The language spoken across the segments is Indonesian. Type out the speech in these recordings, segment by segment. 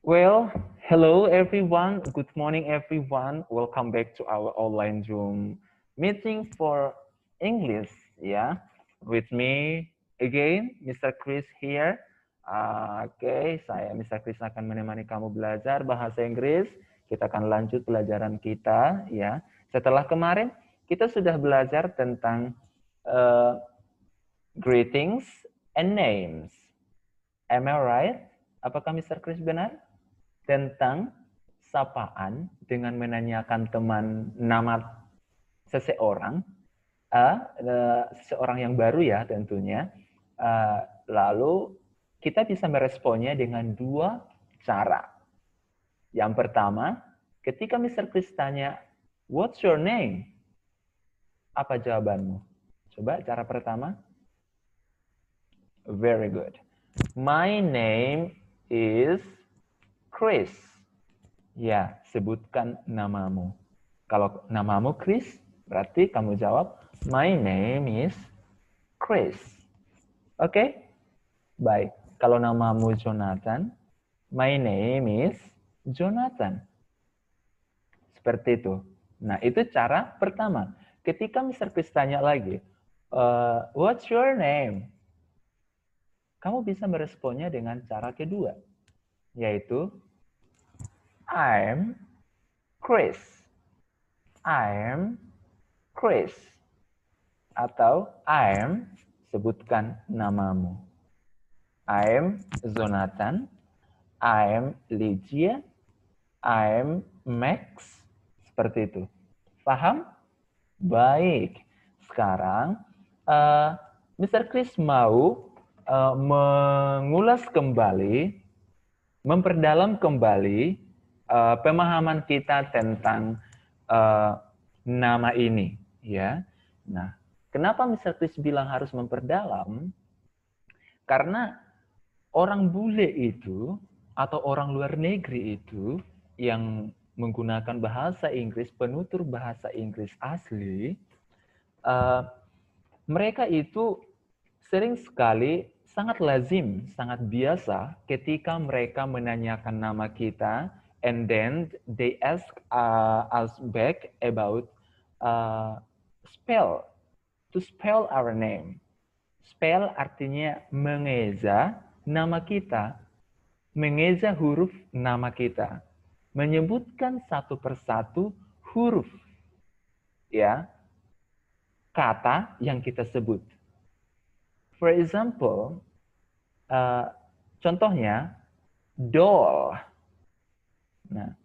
Well, hello everyone. Good morning everyone. Welcome back to our online Zoom meeting for English. Yeah, with me again, Mr. Chris here. Oke, saya Mr. Chris akan menemani kamu belajar bahasa Inggris. Kita akan lanjut pelajaran kita. Ya, setelah kemarin kita sudah belajar tentang uh, greetings and names. Am I right? Apakah Mr. Chris benar? Tentang sapaan dengan menanyakan teman nama seseorang, seseorang yang baru ya tentunya. Lalu kita bisa meresponnya dengan dua cara. Yang pertama, ketika Mr. Chris tanya, "What's your name?" Apa jawabanmu? Coba cara pertama. Very good. My name is Chris. Ya, sebutkan namamu. Kalau namamu Chris, berarti kamu jawab, my name is Chris. Oke? Baik. Kalau namamu Jonathan, my name is Jonathan. Seperti itu. Nah, itu cara pertama. Ketika Mr. Chris tanya lagi, what's your name? Kamu bisa meresponnya dengan cara kedua, yaitu I'm Chris. I'm Chris. Atau I'm, sebutkan namamu. I'm Jonathan. I'm Lydia. I'm Max. Seperti itu. Paham? Baik. Sekarang, Mr. Chris mau mengulas kembali, memperdalam kembali pemahaman kita tentang nama ini, ya. Nah, kenapa Mr. Chris bilang harus memperdalam? Karena orang bule itu atau orang luar negeri itu yang menggunakan bahasa Inggris, penutur bahasa Inggris asli, mereka itu sering sekali sangat lazim, sangat biasa ketika mereka menanyakan nama kita, and then they ask us back about to spell our name. Spell artinya mengeja nama kita, mengeja huruf nama kita, menyebutkan satu persatu huruf, ya, kata yang kita sebut. For example, contohnya doll. Nah,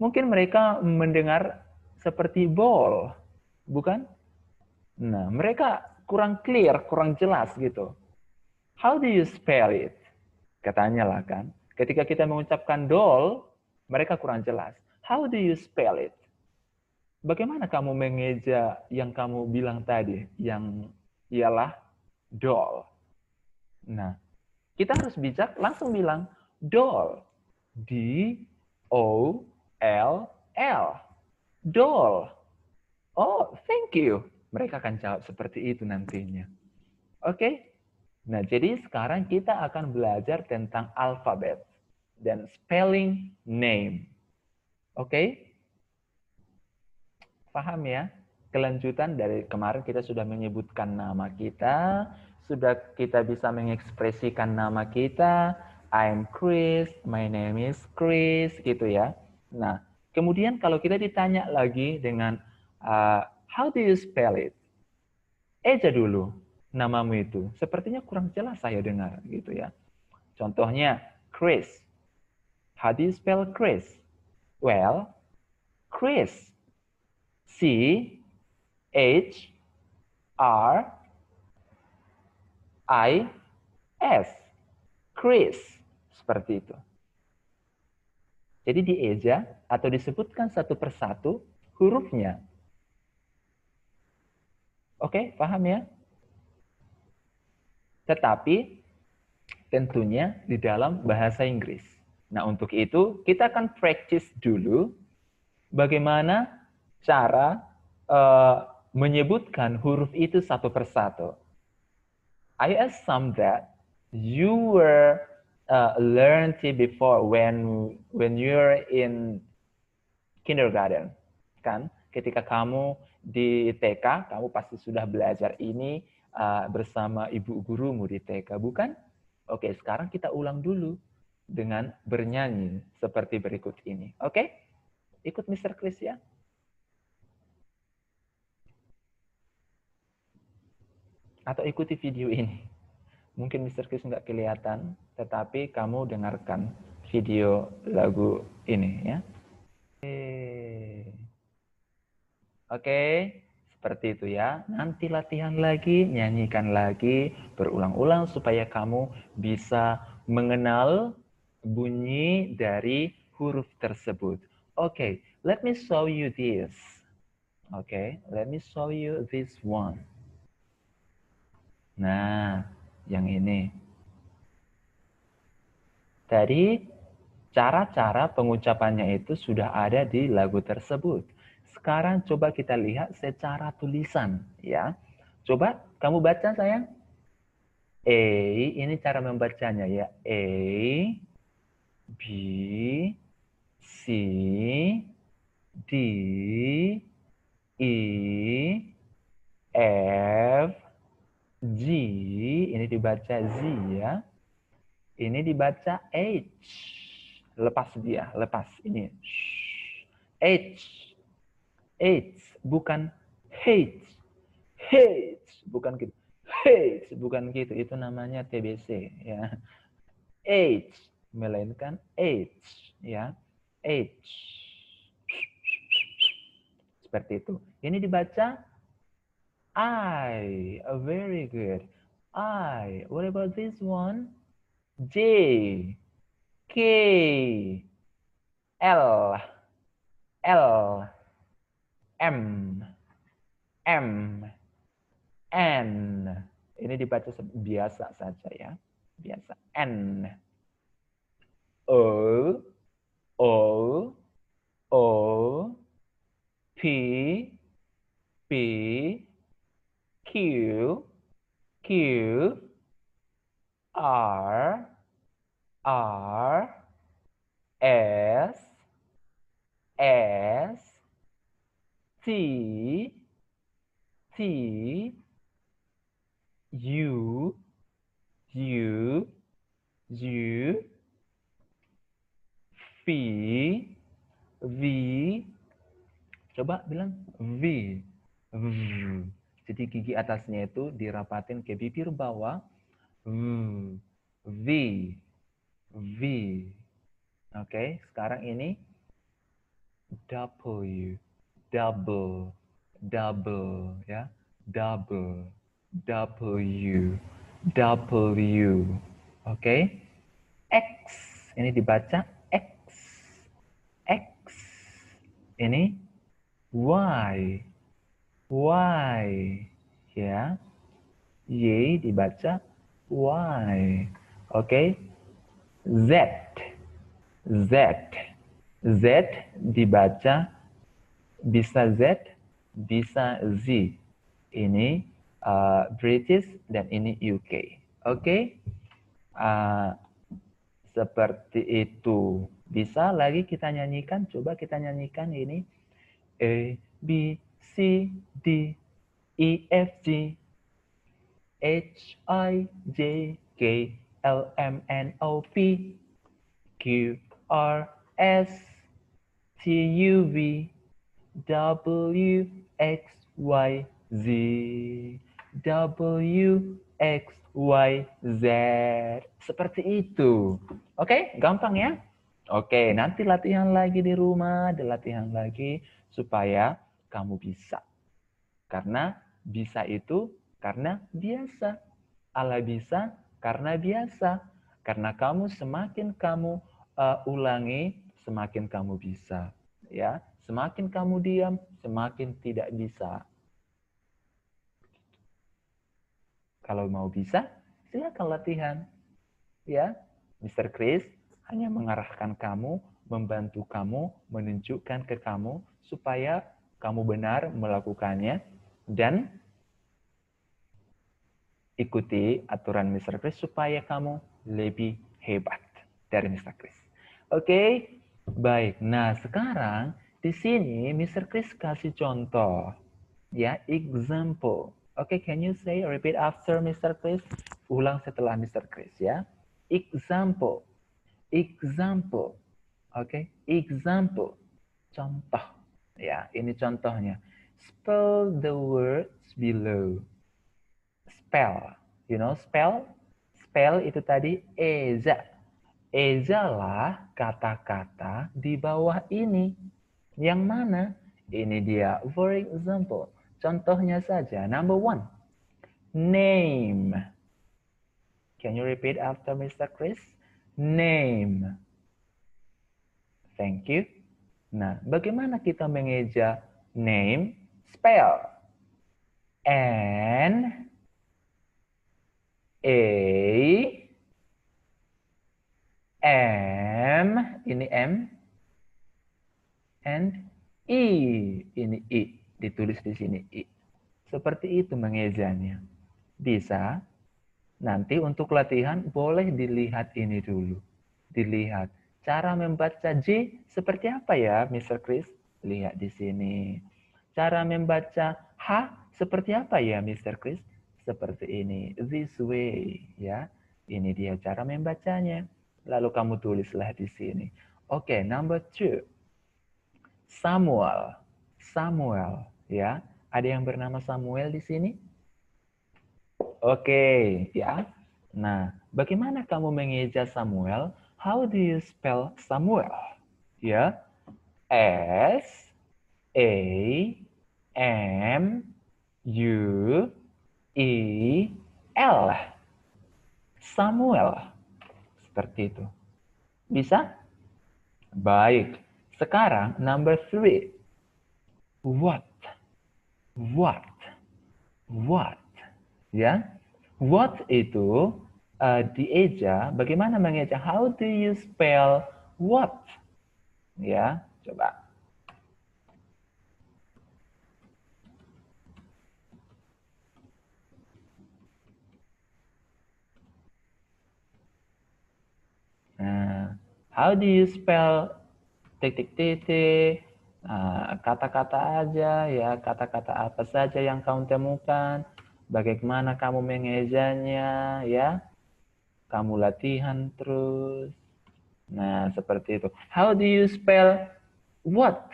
mungkin mereka mendengar seperti ball, bukan? Nah, mereka kurang clear, kurang jelas gitu. How do you spell it? Katanya lah kan. Ketika kita mengucapkan doll, mereka kurang jelas. How do you spell it? Bagaimana kamu mengeja yang kamu bilang tadi, yang ialah doll? Nah, kita harus bijak langsung bilang doll. D-O-L-L. Doll. Oh, thank you. Mereka akan jawab seperti itu nantinya. Oke? Nah, jadi sekarang kita akan belajar tentang alfabet dan spelling name. Oke? Paham ya? Kelanjutan dari kemarin kita sudah menyebutkan nama kita, sudah kita bisa mengekspresikan nama kita, I'm Chris, my name is Chris, gitu ya. Nah, kemudian kalau kita ditanya lagi dengan how do you spell it? Eja dulu namamu itu. Sepertinya kurang jelas saya dengar, gitu ya. Contohnya, Chris. How do you spell Chris? Well, Chris. C H R I S. Chris. Seperti itu. Jadi dieja atau disebutkan satu persatu hurufnya. Oke, paham ya? Tetapi tentunya di dalam bahasa Inggris. Nah, untuk itu kita akan practice dulu bagaimana cara menyebutkan huruf itu satu persatu. I assume that you were learned it before when you're in kindergarten, kan? Ketika kamu di TK, kamu pasti sudah belajar ini bersama ibu gurumu di TK, bukan? Oke, sekarang kita ulang dulu dengan bernyanyi seperti berikut ini. Oke? Ikut Mr. Chris ya. Atau ikuti video ini. Mungkin Mr. Chris nggak kelihatan, tetapi kamu dengarkan video lagu ini ya. Oke, seperti itu ya. Nanti latihan lagi, nyanyikan lagi, berulang-ulang supaya kamu bisa mengenal bunyi dari huruf tersebut. Oke, let me show you this. Oke, let me show you this one. Nah, yang ini. Tadi cara-cara pengucapannya itu sudah ada di lagu tersebut. Sekarang coba kita lihat secara tulisan ya. Coba kamu baca sayang. Ini cara membacanya ya. B, C, D, E, F, G. Ini dibaca Z ya. Ini dibaca H. Lepas dia, lepas ini. H. H, bukan H. H, bukan gitu. H, bukan gitu. Itu namanya TBC ya. H, melainkan H ya. H. Seperti itu. Ini dibaca I. Very good. I. What about this one? J, K, L, L, M, M, N. Ini dibaca biasa saja ya. Biasa. N. O, O, O, P, P, Q, Q, R, R, S, S, T, T, U, U, U, V, V. Coba bilang V. V. Jadi gigi atasnya itu dirapatin ke bibir bawah. V. V. V. Oke, sekarang ini W. Double. Double ya. Double. W. W. Oke. X. Ini dibaca X. X. Ini Y. Y. Ya. Y dibaca Y. Oke. Z. Z. Z dibaca bisa Z, bisa Z. Ini British dan ini UK. Oke. Seperti itu. Bisa lagi kita nyanyikan. Coba kita nyanyikan ini. A, B, C, D, E, F, G, H, I, J, K, L, M, N, O, P, Q, R, S, T, U, V, W, X, Y, Z. W, X, Y, Z. Seperti itu. Oke, gampang ya? Oke, nanti latihan lagi di rumah, latihan lagi supaya kamu bisa. Karena bisa itu karena biasa. Allah bisa karena biasa. Karena semakin kamu ulangi, semakin kamu bisa. Ya, semakin kamu diam, semakin tidak bisa. Kalau mau bisa, silakan latihan. Ya, Mr. Chris hanya mengarahkan kamu, membantu kamu, menunjukkan ke kamu supaya kamu benar melakukannya dan ikuti aturan Mr. Chris supaya kamu lebih Hebat dari Mr. Chris. Oke, baik. Nah, sekarang di sini Mr. Chris kasih contoh. Ya, example. Oke, can you say repeat after Mr. Chris? Ulang setelah Mr. Chris ya. Example. Example. Oke, example. Contoh. Ya, ini contohnya. Spell the words below. Spell. You know spell? Spell itu tadi eza. Eza lah kata-kata di bawah ini. Yang mana? Ini dia. For example. Contohnya saja. Number one. Name. Can you repeat after Mr. Chris? Name. Thank you. Nah, bagaimana kita mengeja name? Spell. N A M, ini M, and I, ini I, ditulis di sini I. Seperti itu mengejanya. Bisa. Nanti untuk latihan boleh dilihat ini dulu. Dilihat. Cara membaca J seperti apa ya, Mr. Chris? Lihat di sini. Cara membaca H seperti apa ya, Mr. Chris? Seperti ini. This way, ya. Ini dia cara membacanya. Lalu kamu tulislah di sini. Oke, number 2. Samuel. Samuel, ya. Ada yang bernama Samuel di sini? Oke, ya. Nah, bagaimana kamu mengeja Samuel? How do you spell Samuel? Ya. S A M U E L. Samuel. Seperti itu. Bisa? Baik. Sekarang number 3. What? What? What? Ya. What itu dieja, bagaimana mengeja? How do you spell what? Ya, coba. Nah, how do you spell titik-titik, kata-kata aja ya, kata-kata apa saja yang kamu temukan, bagaimana kamu mengejanya ya, kamu latihan terus. Nah, seperti itu. How do you spell what?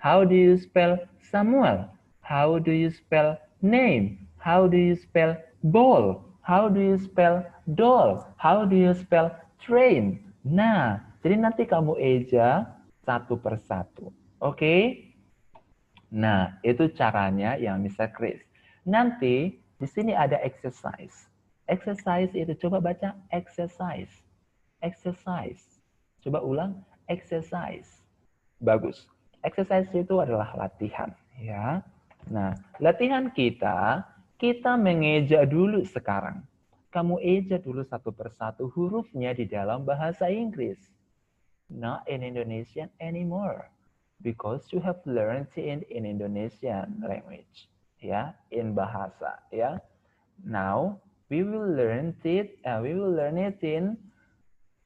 How do you spell Samuel? How do you spell name? How do you spell ball? How do you spell doll? How do you spell train? Nah, jadi nanti kamu eja satu persatu. Oke? Nah, itu caranya yang Mr. Chris. Nanti di sini ada exercise. Exercise itu coba baca exercise. Exercise. Coba ulang exercise. Bagus. Exercise itu adalah latihan, ya. Nah, latihan kita mengeja dulu sekarang. Kamu eja dulu satu persatu hurufnya di dalam bahasa Inggris. Not in Indonesian anymore. Because you have learned it in Indonesian language. Ya, in bahasa, ya. Now, we will learn it in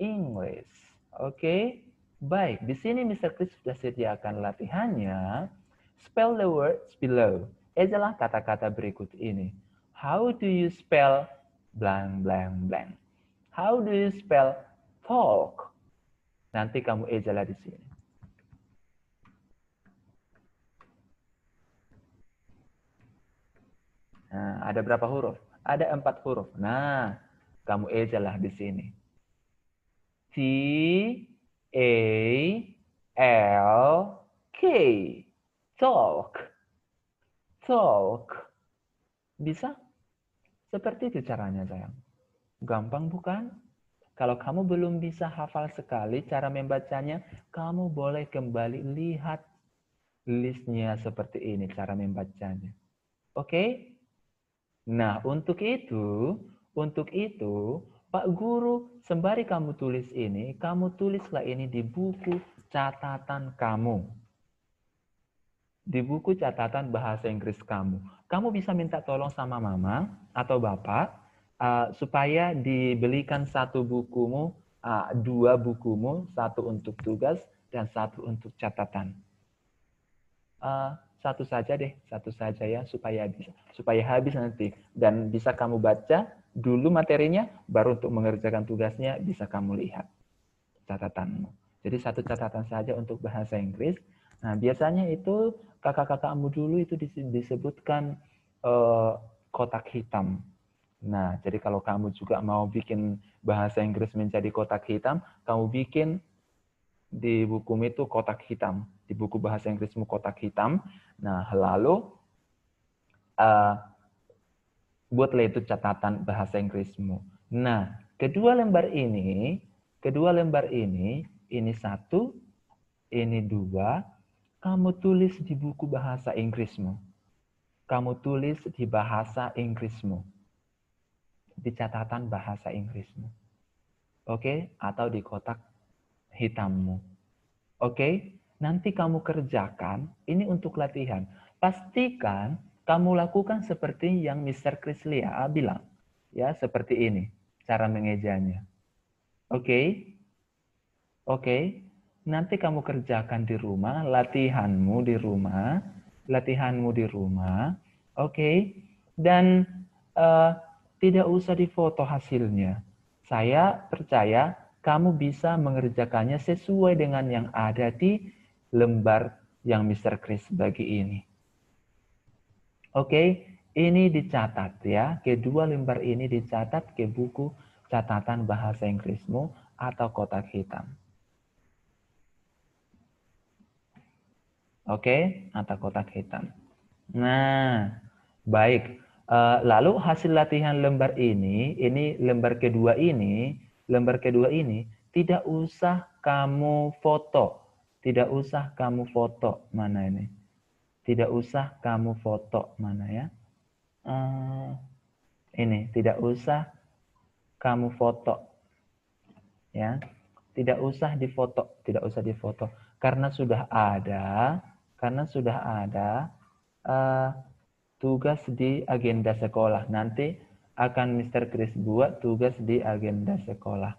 English. Oke? Baik, di sini Mr. Chris sudah sediakan latihannya. Spell the words below. Ejalah kata-kata berikut ini. How do you spell blank blank blank? How do you spell talk? Nanti kamu ejalah di sini. Nah, ada berapa huruf? Ada 4 huruf. Nah, kamu ejalah di sini. T A L K. Talk. Talk. Bisa? Seperti itu caranya, sayang. Gampang bukan? Kalau kamu belum bisa hafal sekali cara membacanya, kamu boleh kembali lihat listnya seperti ini, cara membacanya. Oke? Nah, untuk itu, Pak Guru, sembari kamu tulis ini, kamu tulislah ini di buku catatan kamu. Di buku catatan bahasa Inggris kamu. Kamu bisa minta tolong sama mama atau bapak supaya dibelikan satu bukumu 2 bukumu, 1 untuk tugas dan 1 untuk catatan. Satu saja deh, satu saja ya supaya habis nanti dan bisa kamu baca dulu materinya, baru untuk mengerjakan tugasnya bisa kamu lihat catatanmu. Jadi satu catatan saja untuk bahasa Inggris. Nah, biasanya itu kakak-kakakmu dulu itu disebutkan kotak hitam. Nah, jadi kalau kamu juga mau bikin bahasa Inggris menjadi kotak hitam, kamu bikin di bukumu itu kotak hitam. Di buku bahasa Inggrismu kotak hitam. Nah, lalu buatlah itu catatan bahasa Inggrismu. Nah, kedua lembar ini 1, ini 2, kamu tulis di buku bahasa Inggrismu. Kamu tulis di bahasa Inggrismu. Di catatan bahasa Inggrismu. Oke? Atau di kotak hitammu. Oke? Nanti kamu kerjakan, ini untuk latihan. Pastikan kamu lakukan seperti yang Mr. Krislia bilang. Ya, seperti ini cara mengejanya. Oke? Oke? Nanti kamu kerjakan di rumah, latihanmu di rumah, oke? Dan tidak usah difoto hasilnya. Saya percaya kamu bisa mengerjakannya sesuai dengan yang ada di lembar yang Mr. Chris bagi ini. Oke, ini dicatat ya. Kedua lembar ini dicatat ke buku catatan bahasa Inggrismu atau kotak hitam. Oke, atau kotak hitam. Nah, baik. Lalu hasil latihan lembar ini lembar kedua ini, tidak usah kamu foto. Tidak usah kamu foto. Mana ini? Tidak usah kamu foto. Mana ya? Ini, tidak usah kamu foto. Ya. Tidak usah difoto. Karena sudah ada tugas di agenda sekolah. Nanti akan Mr. Chris buat tugas di agenda sekolah.